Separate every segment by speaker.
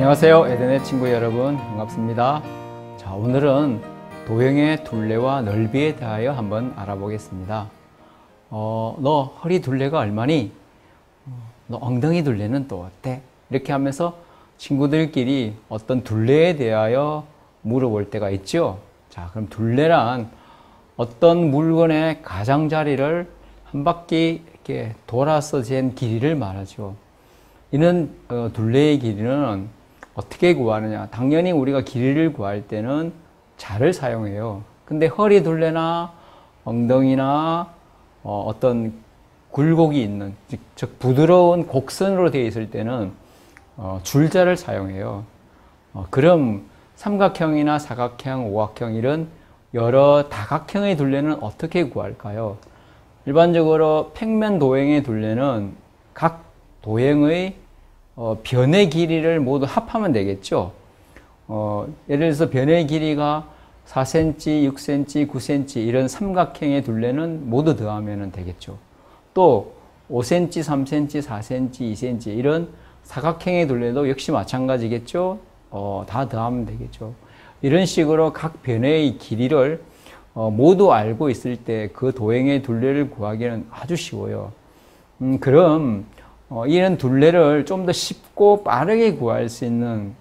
Speaker 1: 안녕하세요. 에덴의 친구 여러분, 반갑습니다. 자, 오늘은 도형의 둘레와 넓이에 대하여 한번 알아보겠습니다. 너 허리 둘레가 얼마니? 너 엉덩이 둘레는 또 어때? 이렇게 하면서 친구들끼리 어떤 둘레에 대하여 물어볼 때가 있죠. 자, 그럼 둘레란 어떤 물건의 가장자리를 한 바퀴 이렇게 돌아서 잰 길이를 말하죠. 이는 둘레의 길이는 어떻게 구하느냐? 당연히 우리가 길이를 구할 때는 자를 사용해요. 근데 허리 둘레나 엉덩이나 어떤 굴곡이 있는, 즉 부드러운 곡선으로 되어 있을 때는 줄자를 사용해요. 그럼 삼각형이나 사각형, 오각형 이런 여러 다각형의 둘레는 어떻게 구할까요? 일반적으로 평면 도형의 둘레는 각 도형의 변의 길이를 모두 합하면 되겠죠. 예를 들어서 변의 길이가 4cm, 6cm, 9cm 이런 삼각형의 둘레는 모두 더하면 되겠죠. 또 5cm, 3cm, 4cm, 2cm 이런 사각형의 둘레도 역시 마찬가지겠죠. 다 더하면 되겠죠. 이런 식으로 각 변의 길이를 모두 알고 있을 때 그 도형의 둘레를 구하기는 아주 쉬워요. 그럼 이런 둘레를 좀 더 쉽고 빠르게 구할 수 있는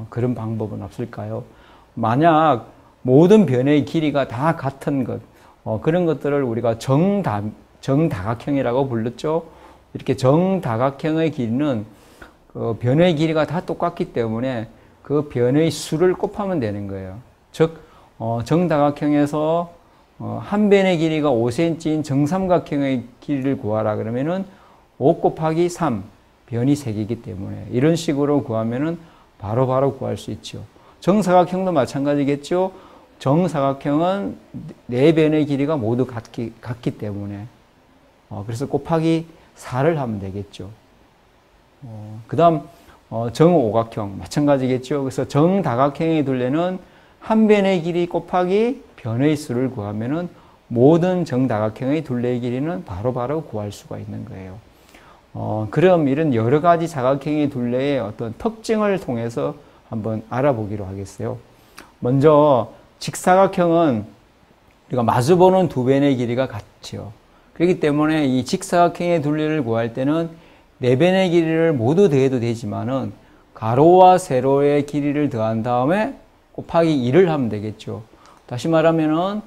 Speaker 1: 그런 방법은 없을까요? 만약 모든 변의 길이가 다 같은 것, 그런 것들을 우리가 정다각형이라고 불렀죠. 이렇게 정다각형의 길이는 그 변의 길이가 다 똑같기 때문에 그 변의 수를 곱하면 되는 거예요. 즉 정다각형에서 한 변의 길이가 5cm인 정삼각형의 길이를 구하라 그러면은 5 곱하기 3, 변이 3개이기 때문에 이런 식으로 구하면은 바로 구할 수 있죠. 정사각형도 마찬가지겠죠. 정사각형은 4변의 길이가 모두 같기 때문에 그래서 곱하기 4를 하면 되겠죠. 그 다음 정오각형 마찬가지겠죠. 그래서 정다각형의 둘레는 한 변의 길이 곱하기 변의 수를 구하면은 모든 정다각형의 둘레의 길이는 바로 구할 수가 있는 거예요. 그럼 이런 여러 가지 사각형의 둘레의 어떤 특징을 통해서 한번 알아보기로 하겠어요. 먼저 직사각형은 우리가 마주보는 두 변의 길이가 같죠. 그렇기 때문에 이 직사각형의 둘레를 구할 때는 네 변의 길이를 모두 더해도 되지만은 가로와 세로의 길이를 더한 다음에 곱하기 2를 하면 되겠죠. 다시 말하면은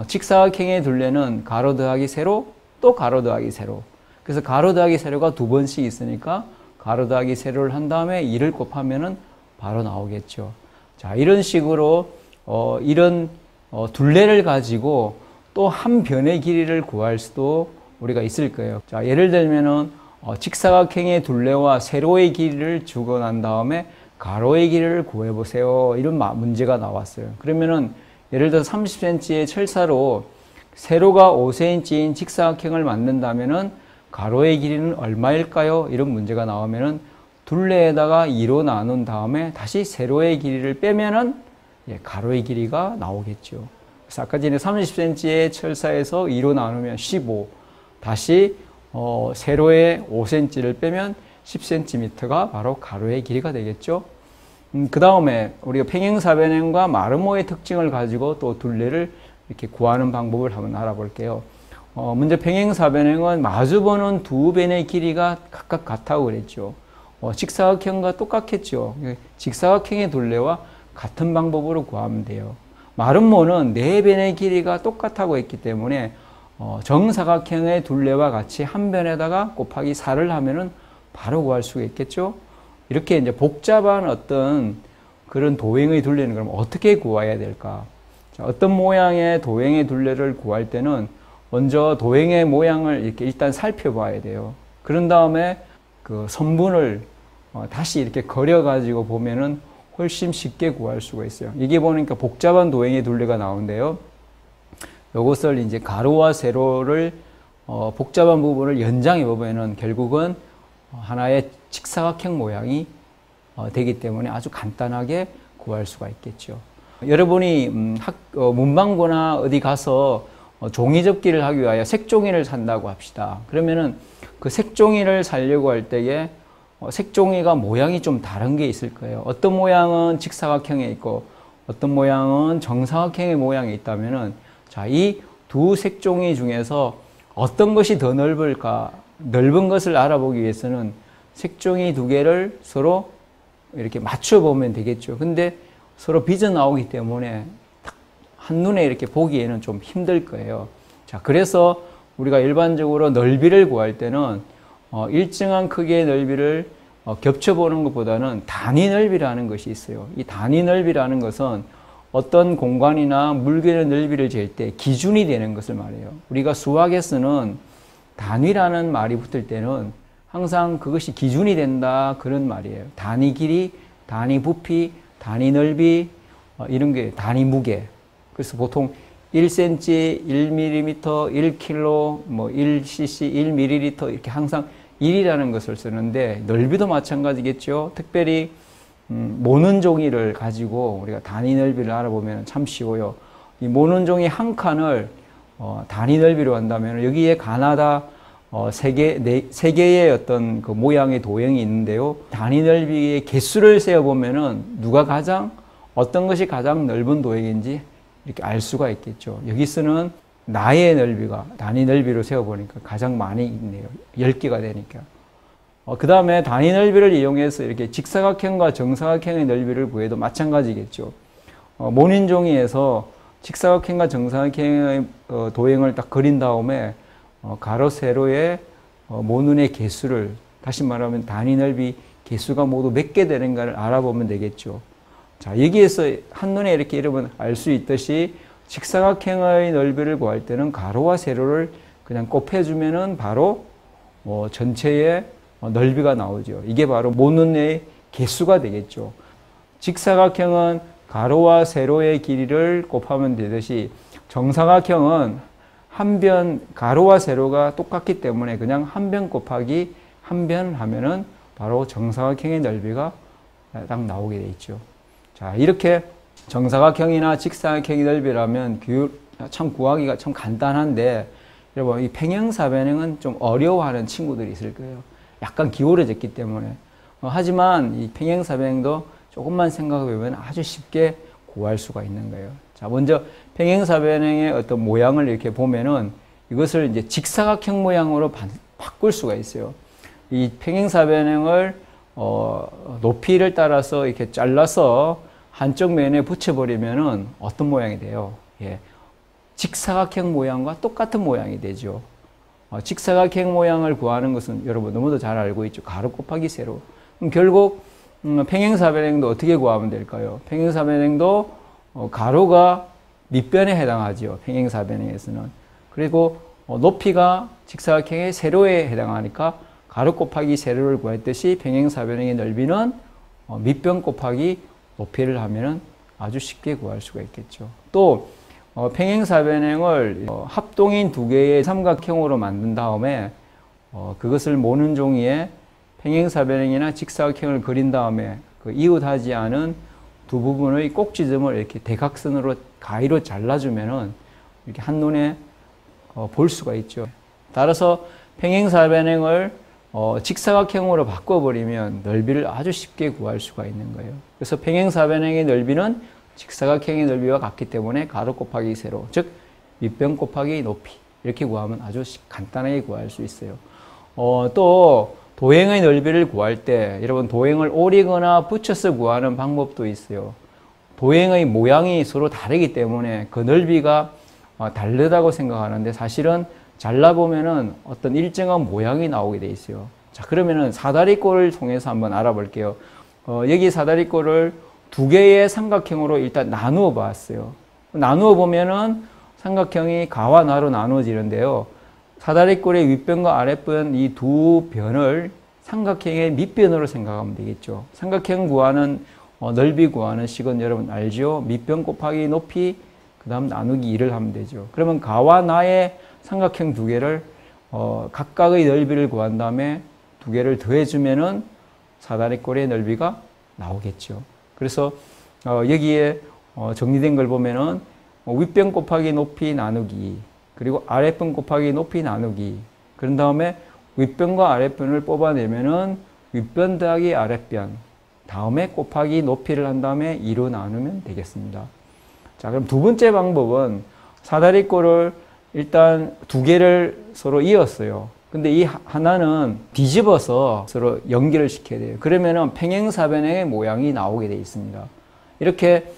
Speaker 1: 직사각형의 둘레는 가로 더하기 세로 또 가로 더하기 세로. 그래서 가로 더하기 세로가 두 번씩 있으니까 가로 더하기 세로를 한 다음에 2를 곱하면은 바로 나오겠죠. 자, 이런 식으로 이런 둘레를 가지고 또 한 변의 길이를 구할 수도 우리가 있을 거예요. 자, 예를 들면은 직사각형의 둘레와 세로의 길이를 주고 난 다음에 가로의 길이를 구해 보세요. 이런 문제가 나왔어요. 그러면은 예를 들어 30cm의 철사로 세로가 5cm인 직사각형을 만든다면은 가로의 길이는 얼마일까요? 이런 문제가 나오면은 둘레에다가 2로 나눈 다음에 다시 세로의 길이를 빼면은 가로의 길이가 나오겠죠. 그래서 아까 전에 30cm의 철사에서 2로 나누면 15, 다시 세로의 5cm를 빼면 10cm가 바로 가로의 길이가 되겠죠. 그 다음에 우리가 평행사변형과 마르모의 특징을 가지고 또 둘레를 이렇게 구하는 방법을 한번 알아볼게요. 먼저 평행사변형은 마주보는 두 변의 길이가 각각 같다고 그랬죠. 직사각형과 똑같겠죠. 직사각형의 둘레와 같은 방법으로 구하면 돼요. 마름모는 네 변의 길이가 똑같다고 했기 때문에 정사각형의 둘레와 같이 한 변에다가 곱하기 4를 하면은 바로 구할 수가 있겠죠. 이렇게 이제 복잡한 어떤 그런 도형의 둘레는 그럼 어떻게 구해야 될까? 자, 어떤 모양의 도형의 둘레를 구할 때는 먼저 도형의 모양을 이렇게 일단 살펴봐야 돼요. 그런 다음에 그 선분을 다시 이렇게 그려가지고 보면은 훨씬 쉽게 구할 수가 있어요. 이게 보니까 복잡한 도형의 둘레가 나오는데요. 이것을 이제 가로와 세로를 복잡한 부분을 연장해 보면은 결국은 하나의 직사각형 모양이 되기 때문에 아주 간단하게 구할 수가 있겠죠. 여러분이 문방구나 어디 가서 종이접기를 하기 위하여 색종이를 산다고 합시다. 그러면은 그 색종이를 사려고 할 때에 색종이가 모양이 좀 다른 게 있을 거예요. 어떤 모양은 직사각형에 있고 어떤 모양은 정사각형의 모양이 있다면은 자, 이 두 색종이 중에서 어떤 것이 더 넓을까? 넓은 것을 알아보기 위해서는 색종이 두 개를 서로 이렇게 맞춰 보면 되겠죠. 근데 서로 빚어나오기 때문에 딱 한눈에 이렇게 보기에는 좀 힘들 거예요. 자, 그래서 우리가 일반적으로 넓이를 구할 때는 일정한 크기의 넓이를 겹쳐보는 것보다는 단위 넓이라는 것이 있어요. 이 단위 넓이라는 것은 어떤 공간이나 물건의 넓이를 잴 때 기준이 되는 것을 말해요. 우리가 수학에 쓰는 단위라는 말이 붙을 때는 항상 그것이 기준이 된다 그런 말이에요. 단위 길이, 단위 부피, 단위 넓이, 이런 게 단위 무게. 그래서 보통 1cm, 1mm, 1kg, 뭐 1cc, 1ml 이렇게 항상 1이라는 것을 쓰는데 넓이도 마찬가지겠죠. 특별히 모는 종이를 가지고 우리가 단위 넓이를 알아보면 참 쉬워요. 이 모는 종이 한 칸을 단위 넓이로 한다면 여기에 가나다 세 개의 어떤 그 모양의 도형이 있는데요. 단위 넓이의 개수를 세어보면은 어떤 것이 가장 넓은 도형인지 이렇게 알 수가 있겠죠. 여기서는 나의 넓이가 단위 넓이로 세어보니까 가장 많이 있네요. 10개가 되니까. 그 다음에 단위 넓이를 이용해서 이렇게 직사각형과 정사각형의 넓이를 구해도 마찬가지겠죠. 모닌종이에서 직사각형과 정사각형의 도형을 딱 그린 다음에 가로, 세로의 모눈의 개수를, 다시 말하면 단위 넓이 개수가 모두 몇 개 되는가를 알아보면 되겠죠. 자, 여기에서 한눈에 이렇게 여러분 알 수 있듯이 직사각형의 넓이를 구할 때는 가로와 세로를 그냥 곱해주면은 바로 전체의 넓이가 나오죠. 이게 바로 모눈의 개수가 되겠죠. 직사각형은 가로와 세로의 길이를 곱하면 되듯이 정사각형은 한 변, 가로와 세로가 똑같기 때문에 그냥 한 변 곱하기 한 변 하면은 바로 정사각형의 넓이가 딱 나오게 돼 있죠. 자, 이렇게 정사각형이나 직사각형의 넓이라면 참 구하기가 참 간단한데, 여러분, 이 평행사변형은 좀 어려워하는 친구들이 있을 거예요. 약간 기울어졌기 때문에. 하지만 이 평행사변형도 조금만 생각해 보면 아주 쉽게 구할 수가 있는 거예요. 자, 먼저 평행사변형의 어떤 모양을 이렇게 보면은 이것을 이제 직사각형 모양으로 바꿀 수가 있어요. 이 평행사변형을 높이를 따라서 이렇게 잘라서 한쪽 면에 붙여버리면은 어떤 모양이 돼요? 예. 직사각형 모양과 똑같은 모양이 되죠. 직사각형 모양을 구하는 것은 여러분 너무도 잘 알고 있죠. 가로 곱하기 세로. 그럼 결국 평행사변형도 어떻게 구하면 될까요? 평행사변형도 가로가 밑변에 해당하죠. 평행사변형에서는. 그리고 높이가 직사각형의 세로에 해당하니까 가로 곱하기 세로를 구했듯이 평행사변형의 넓이는 밑변 곱하기 높이를 하면은 아주 쉽게 구할 수가 있겠죠. 또 평행사변형을 합동인 두 개의 삼각형으로 만든 다음에 그것을 모는 종이에 평행사변형이나 직사각형을 그린 다음에 그 이웃하지 않은 두 부분의 꼭지점을 이렇게 대각선으로 가위로 잘라주면은 이렇게 한눈에 볼 수가 있죠. 따라서 평행사변형을 직사각형으로 바꿔버리면 넓이를 아주 쉽게 구할 수가 있는 거예요. 그래서 평행사변형의 넓이는 직사각형의 넓이와 같기 때문에 가로 곱하기 세로, 즉 밑변 곱하기 높이 이렇게 구하면 아주 간단하게 구할 수 있어요. 또 도형의 넓이를 구할 때 여러분 도형을 오리거나 붙여서 구하는 방법도 있어요. 도형의 모양이 서로 다르기 때문에 그 넓이가 다르다고 생각하는데 사실은 잘라보면은 어떤 일정한 모양이 나오게 돼 있어요. 자, 그러면은 사다리꼴을 통해서 한번 알아볼게요. 여기 사다리꼴을 두 개의 삼각형으로 일단 나누어 봤어요. 나누어 보면은 삼각형이 가와 나로 나누어지는데요. 사다리꼴의 윗변과 아랫변 이 두 변을 삼각형의 밑변으로 생각하면 되겠죠. 삼각형 구하는 넓이 구하는 식은 여러분 알죠? 밑변 곱하기 높이 그 다음 나누기 2를 하면 되죠. 그러면 가와 나의 삼각형 두 개를 각각의 넓이를 구한 다음에 두 개를 더해주면은 사다리꼴의 넓이가 나오겠죠. 그래서 여기에 정리된 걸 보면은 윗변 곱하기 높이 나누기 그리고 아랫변 곱하기 높이 나누기 그런 다음에 윗변과 아랫변을 뽑아내면은 윗변 더하기 아랫변, 다음에 곱하기 높이를 한 다음에 2로 나누면 되겠습니다. 자, 그럼 두 번째 방법은 사다리꼴을 일단 두 개를 서로 이었어요. 근데 이 하나는 뒤집어서 서로 연결을 시켜야 돼요. 그러면은 평행사변의 모양이 나오게 되어 있습니다. 이렇게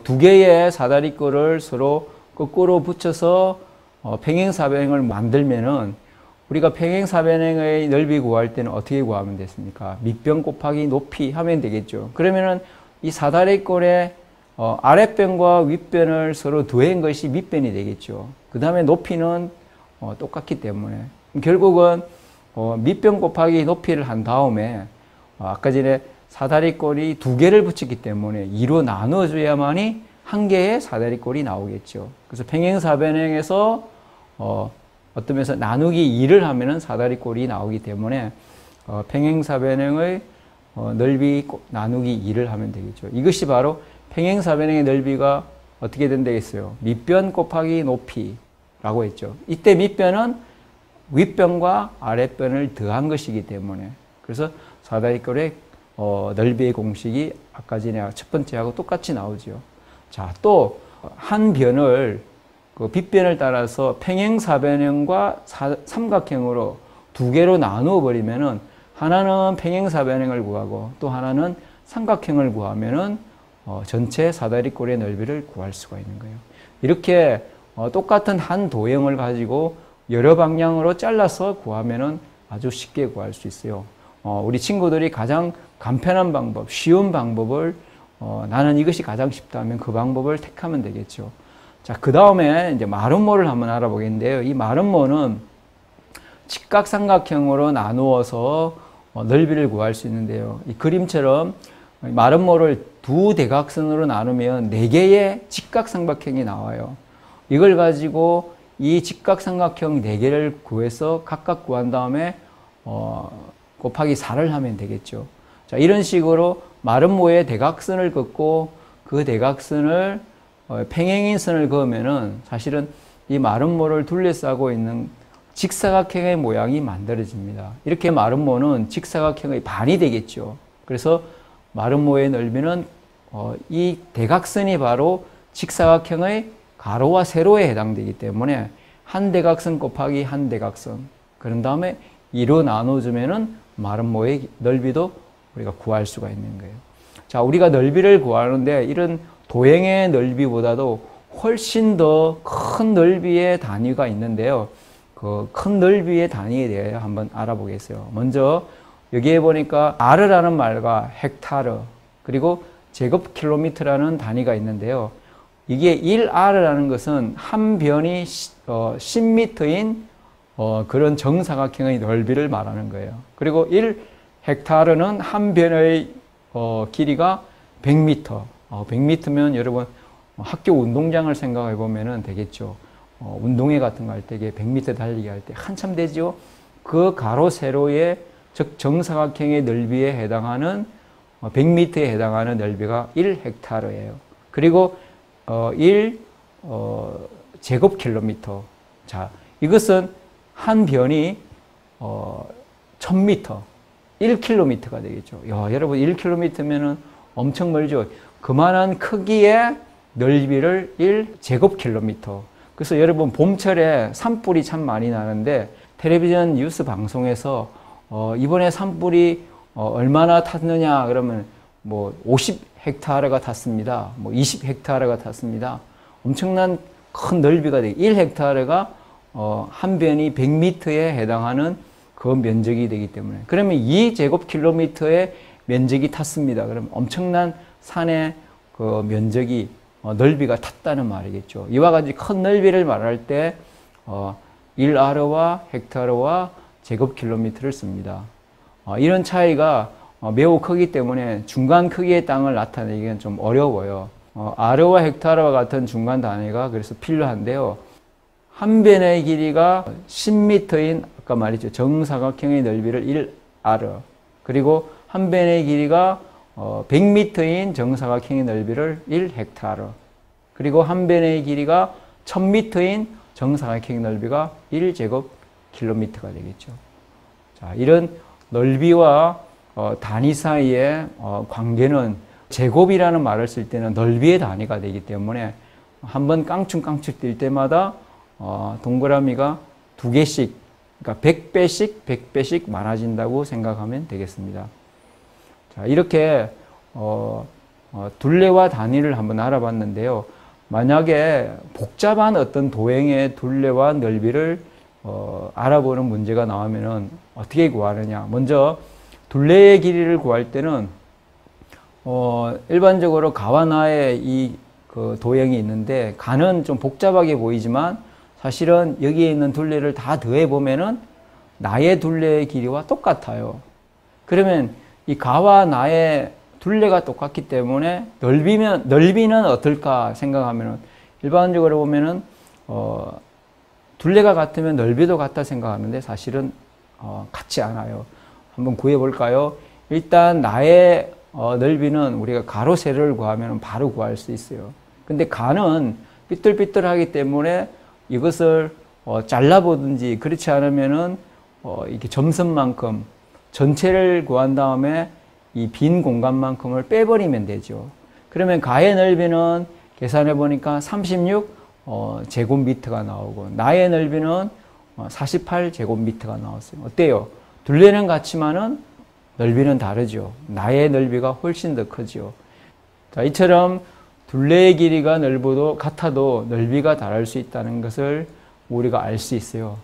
Speaker 1: 두 개의 사다리꼴을 서로 거꾸로 붙여서 평행사변을 만들면은 우리가 평행사변의 넓이 구할 때는 어떻게 구하면 됐습니까? 밑변 곱하기 높이 하면 되겠죠. 그러면은 이 사다리꼴의 아랫변과 윗변을 서로 더한 것이 밑변이 되겠죠. 그 다음에 높이는 똑같기 때문에 결국은 밑변 곱하기 높이를 한 다음에 아까 전에 사다리꼴이 두 개를 붙였기 때문에 2로 나눠줘야만이 한 개의 사다리꼴이 나오겠죠. 그래서 평행사변행에서 어떤 면에서 나누기 2를 하면은 사다리꼴이 나오기 때문에 평행사변행의 넓이 나누기 2를 하면 되겠죠. 이것이 바로 평행사변행의 넓이가 어떻게 된다겠어요? 밑변 곱하기 높이라고 했죠. 이때 밑변은 윗변과 아랫변을 더한 것이기 때문에 그래서 사다리꼴의 넓이의 공식이 아까 전에 첫 번째하고 똑같이 나오죠. 자, 또 한 변을 그 빗변을 따라서 평행사변형과 삼각형으로 두 개로 나누어 버리면은 하나는 평행사변형을 구하고 또 하나는 삼각형을 구하면은 전체 사다리꼴의 넓이를 구할 수가 있는 거예요. 이렇게 똑같은 한 도형을 가지고 여러 방향으로 잘라서 구하면은 아주 쉽게 구할 수 있어요. 우리 친구들이 가장 간편한 방법, 쉬운 방법을 나는 이것이 가장 쉽다면 그 방법을 택하면 되겠죠. 자, 그 다음에 이제 마름모를 한번 알아보겠는데요. 이 마름모는 직각삼각형으로 나누어서 넓이를 구할 수 있는데요. 이 그림처럼 마름모를 두 대각선으로 나누면 4개의 직각삼각형이 나와요. 이걸 가지고 이 직각삼각형 4개를 구해서 각각 구한 다음에 곱하기 4를 하면 되겠죠. 자, 이런 식으로 마름모의 대각선을 긋고 그 대각선을 평행인선을 그으면은 사실은 이 마름모를 둘러싸고 있는 직사각형의 모양이 만들어집니다. 이렇게 마름모는 직사각형의 반이 되겠죠. 그래서 마름모의 넓이는 이 대각선이 바로 직사각형의 가로와 세로에 해당되기 때문에 한 대각선 곱하기 한 대각선, 그런 다음에 2로 나눠주면은 마름모의 넓이도 우리가 구할 수가 있는 거예요. 자, 우리가 넓이를 구하는데 이런 도형의 넓이보다도 훨씬 더 큰 넓이의 단위가 있는데요. 그 큰 넓이의 단위에 대해 한번 알아보겠어요. 먼저 여기에 보니까 R라는 말과 헥타르 그리고 제곱킬로미터라는 단위가 있는데요. 이게 1R라는 것은 한 변이 10m인 그런 정사각형의 넓이를 말하는 거예요. 그리고 1헥타르는 한 변의 길이가 100m. 100m면 여러분 학교 운동장을 생각해 보면 되겠죠. 운동회 같은 거 할 때 100m 달리기 할 때 한참 되죠. 그 가로 세로의 즉 정사각형의 넓이에 해당하는 100m에 해당하는 넓이가 1헥타르예요. 그리고 1제곱킬로미터. 자, 이것은 한 변이 1000m, 1km가 되겠죠. 야, 여러분 1km면은 엄청 멀죠. 그만한 크기의 넓이를 1제곱킬로미터. 그래서 여러분 봄철에 산불이 참 많이 나는데 텔레비전 뉴스 방송에서 이번에 산불이 얼마나 탔느냐 그러면 뭐 50헥타르가 탔습니다. 뭐 20헥타르가 탔습니다. 엄청난 큰 넓이가 되고 1헥타르가 한 변이 100m에 해당하는 그 면적이 되기 때문에 그러면 2제곱킬로미터의 면적이 탔습니다. 그럼 엄청난 산의 그 면적이 넓이가 탔다는 말이겠죠. 이와 같이 큰 넓이를 말할 때 1R와 헥타르와 제곱킬로미터를 씁니다. 이런 차이가 매우 크기 때문에 중간 크기의 땅을 나타내기는 좀 어려워요. R와 헥타르와 같은 중간 단위가 그래서 필요한데요. 한 변의 길이가 10m인 아까 말했죠. 정사각형의 넓이를 1R 그리고 한 변의 길이가 100m인 정사각형의 넓이를 1헥타르 그리고 한 변의 길이가 1000m인 정사각형의 넓이가 1제곱킬로미터가 되겠죠. 자, 이런 넓이와 단위 사이의 관계는 제곱이라는 말을 쓸 때는 넓이의 단위가 되기 때문에 한번 깡충깡충 뛸 때마다 동그라미가 2개씩, 그러니까 100배씩 100배씩 많아진다고 생각하면 되겠습니다. 자, 이렇게 둘레와 단위를 한번 알아봤는데요. 만약에 복잡한 어떤 도형의 둘레와 넓이를 알아보는 문제가 나오면은 어떻게 구하느냐. 먼저 둘레의 길이를 구할 때는 일반적으로 가와 나의 그 도형이 있는데, 가는 좀 복잡하게 보이지만 사실은 여기에 있는 둘레를 다 더해 보면은 나의 둘레의 길이와 똑같아요. 그러면 이 가와 나의 둘레가 똑같기 때문에 넓이는 어떨까 생각하면은, 일반적으로 보면은 둘레가 같으면 넓이도 같다 생각하는데 사실은 같지 않아요. 한번 구해 볼까요? 일단 나의 넓이는 우리가 가로 세로를 구하면 바로 구할 수 있어요. 근데 가는 삐뚤삐뚤하기 때문에 이것을 잘라보든지, 그렇지 않으면은 이렇게 점선만큼 전체를 구한 다음에 이 빈 공간만큼을 빼버리면 되죠. 그러면 가의 넓이는 계산해 보니까 36 제곱미터가 나오고, 나의 넓이는 48 제곱미터가 나왔어요. 어때요? 둘레는 같지만은 넓이는 다르죠. 나의 넓이가 훨씬 더 크죠. 자, 이처럼 둘레의 길이가 같아도 넓이가 다를 수 있다는 것을 우리가 알 수 있어요.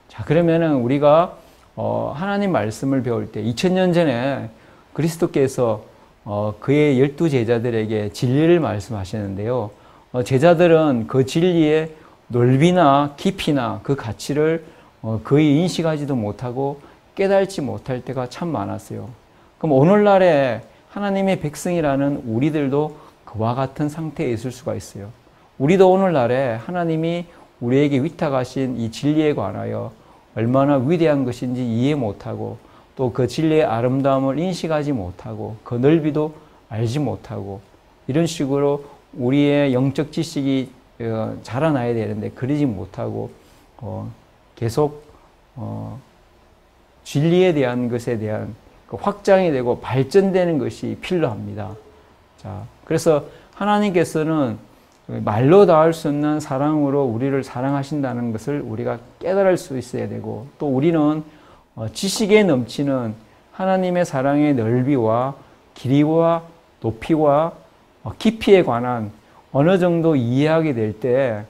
Speaker 1: 자, 그러면은 우리가 하나님 말씀을 배울 때 2000년 전에 그리스도께서 그의 12 제자들에게 진리를 말씀하시는데요. 제자들은 그 진리의 넓이나 깊이나 그 가치를 거의 인식하지도 못하고 깨달지 못할 때가 참 많았어요. 그럼 오늘날에 하나님의 백성이라는 우리들도 그와 같은 상태에 있을 수가 있어요. 우리도 오늘날에 하나님이 우리에게 위탁하신 이 진리에 관하여 얼마나 위대한 것인지 이해 못하고, 또 그 진리의 아름다움을 인식하지 못하고, 그 넓이도 알지 못하고, 이런 식으로 우리의 영적 지식이 자라나야 되는데 그러지 못하고 계속 진리에 대한 것에 대한 확장이 되고 발전되는 것이 필요합니다. 자, 그래서 하나님께서는 말로 닿을 수 없는 사랑으로 우리를 사랑하신다는 것을 우리가 깨달을 수 있어야 되고, 또 우리는 지식에 넘치는 하나님의 사랑의 넓이와 길이와 높이와 깊이에 관한 어느 정도 이해하게 될 때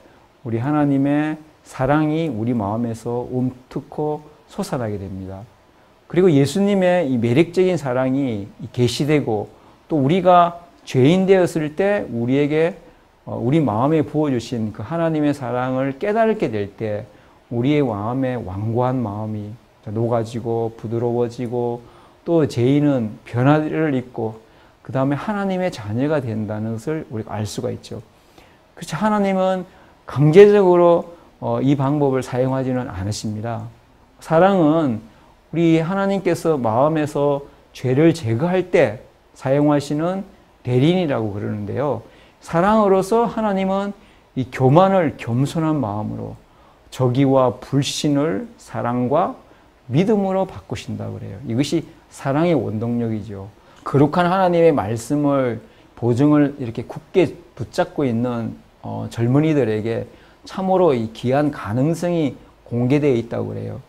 Speaker 1: 우리 하나님의 사랑이 우리 마음에서 움트고 솟아나게 됩니다. 그리고 예수님의 이 매력적인 사랑이 계시되고, 또 우리가 죄인 되었을 때 우리에게 우리 마음에 부어주신 그 하나님의 사랑을 깨닫게 될 때 우리의 마음에 완고한 마음이 녹아지고 부드러워지고, 또 죄인은 변화를 입고 그 다음에 하나님의 자녀가 된다는 것을 우리가 알 수가 있죠. 그렇죠. 하나님은 강제적으로 이 방법을 사용하지는 않으십니다. 사랑은 우리 하나님께서 마음에서 죄를 제거할 때 사용하시는 대리인이라고 그러는데요. 사랑으로서 하나님은 이 교만을 겸손한 마음으로, 저기와 불신을 사랑과 믿음으로 바꾸신다고 그래요. 이것이 사랑의 원동력이죠. 거룩한 하나님의 말씀을, 보증을 이렇게 굳게 붙잡고 있는 젊은이들에게 참으로 이 귀한 가능성이 공개되어 있다고 그래요.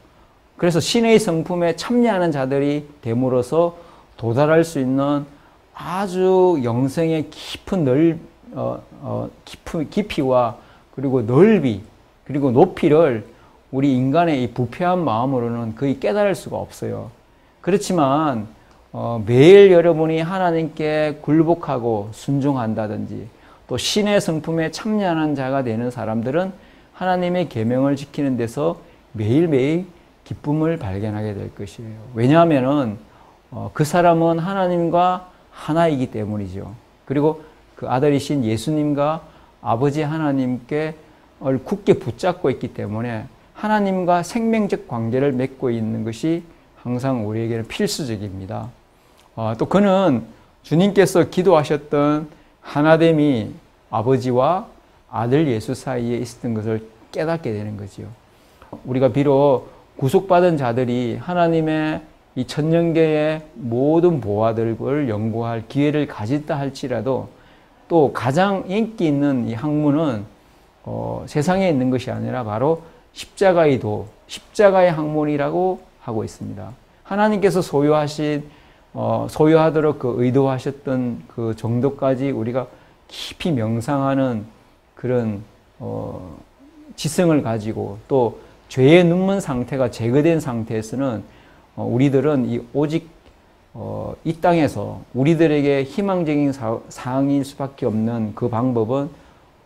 Speaker 1: 그래서 신의 성품에 참여하는 자들이 됨으로써 도달할 수 있는 아주 영성의 깊은 깊이와 그리고 넓이 그리고 높이를 우리 인간의 이 부패한 마음으로는 거의 깨달을 수가 없어요. 그렇지만 매일 여러분이 하나님께 굴복하고 순종한다든지, 또 신의 성품에 참여하는 자가 되는 사람들은 하나님의 계명을 지키는 데서 매일매일 기쁨을 발견하게 될 것이에요. 왜냐하면은 그 사람은 하나님과 하나이기 때문이죠. 그리고 그 아들이신 예수님과 아버지 하나님께 굳게 붙잡고 있기 때문에 하나님과 생명적 관계를 맺고 있는 것이 항상 우리에게는 필수적입니다. 또 그는 주님께서 기도하셨던 하나됨이 아버지와 아들 예수 사이에 있었던 것을 깨닫게 되는 거죠. 우리가 비록 구속받은 자들이 하나님의 이 천년계의 모든 보화들을 연구할 기회를 가졌다 할지라도 또 가장 인기 있는 이 학문은 세상에 있는 것이 아니라 바로 십자가의 도, 십자가의 학문이라고 하고 있습니다. 하나님께서 소유하도록 그 의도하셨던 그 정도까지 우리가 깊이 명상하는 그런 지성을 가지고 또 죄의 눈먼 상태가 제거된 상태에서는 우리들은 오직 이 땅에서 우리들에게 희망적인 사항일 수밖에 없는 그 방법은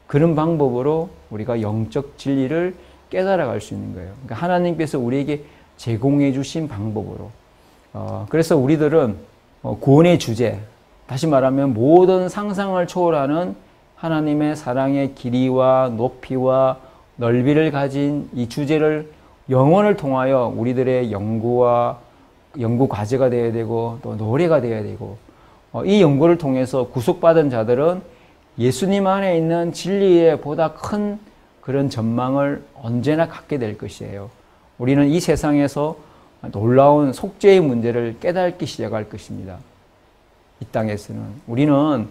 Speaker 1: 그런 방법으로 우리가 영적 진리를 깨달아갈 수 있는 거예요. 그러니까 하나님께서 우리에게 제공해 주신 방법으로. 그래서 우리들은 구원의 주제, 다시 말하면 모든 상상을 초월하는 하나님의 사랑의 길이와 높이와 넓이를 가진 이 주제를 영혼을 통하여 우리들의 연구 과제가 되어야 되고 또 노래가 되어야 되고 이 연구를 통해서 구속받은 자들은 예수님 안에 있는 진리에 보다 큰 그런 전망을 언제나 갖게 될 것이에요. 우리는 이 세상에서 놀라운 속죄의 문제를 깨닫기 시작할 것입니다. 이 땅에서는 우리는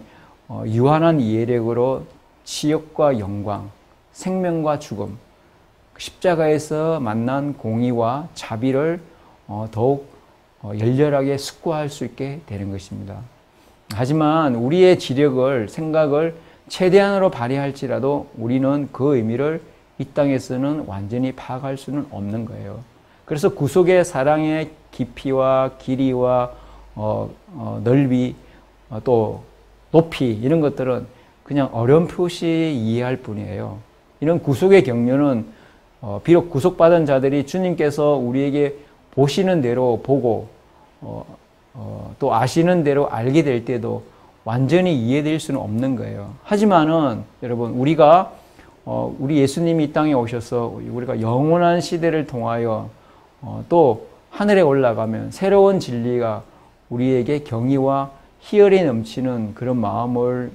Speaker 1: 유한한 이해력으로 치욕과 영광, 생명과 죽음, 십자가에서 만난 공의와 자비를 더욱 열렬하게 숙고할 수 있게 되는 것입니다. 하지만 우리의 지력을, 생각을 최대한으로 발휘할지라도 우리는 그 의미를 이 땅에서는 완전히 파악할 수는 없는 거예요. 그래서 구속의 사랑의 깊이와 길이와 넓이 또 높이 이런 것들은 그냥 어렴풋이 이해할 뿐이에요. 이런 구속의 경륜은 비록 구속받은 자들이 주님께서 우리에게 보시는 대로 보고 또 아시는 대로 알게 될 때도 완전히 이해될 수는 없는 거예요. 하지만은 여러분 우리가 우리 예수님이 이 땅에 오셔서 우리가 영원한 시대를 통하여 또 하늘에 올라가면 새로운 진리가 우리에게 경의와 희열이 넘치는 그런 마음을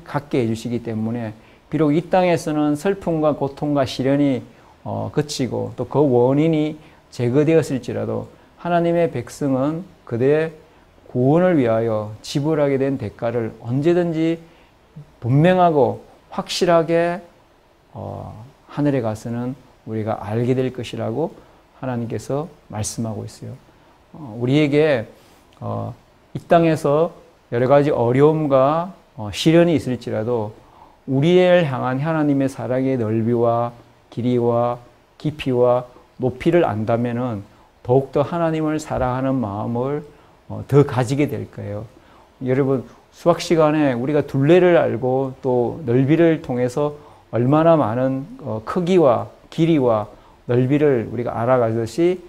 Speaker 1: 갖게 해주시기 때문에 비록 이 땅에서는 슬픔과 고통과 시련이 그치고 또 그 원인이 제거되었을지라도 하나님의 백성은 그들의 구원을 위하여 지불하게 된 대가를 언제든지 분명하고 확실하게 하늘에 가서는 우리가 알게 될 것이라고 하나님께서 말씀하고 있어요. 우리에게 이 땅에서 여러 가지 어려움과 시련이 있을지라도 우리를 향한 하나님의 사랑의 넓이와 길이와 깊이와 높이를 안다면은 더욱더 하나님을 사랑하는 마음을 더 가지게 될 거예요. 여러분 수학 시간에 우리가 둘레를 알고 또 넓이를 통해서 얼마나 많은 크기와 길이와 넓이를 우리가 알아가듯이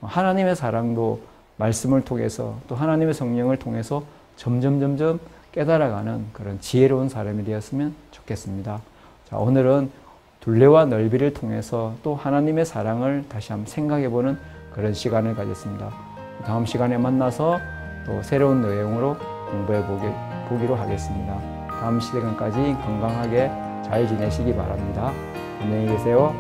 Speaker 1: 하나님의 사랑도 말씀을 통해서 또 하나님의 성령을 통해서 점점 깨달아가는 그런 지혜로운 사람이 되었으면 좋겠습니다. 자, 오늘은 둘레와 넓이를 통해서 또 하나님의 사랑을 다시 한번 생각해보는 그런 시간을 가졌습니다. 다음 시간에 만나서 또 새로운 내용으로 공부해 보기로 하겠습니다. 다음 시간까지 건강하게 잘 지내시기 바랍니다. 안녕히 계세요.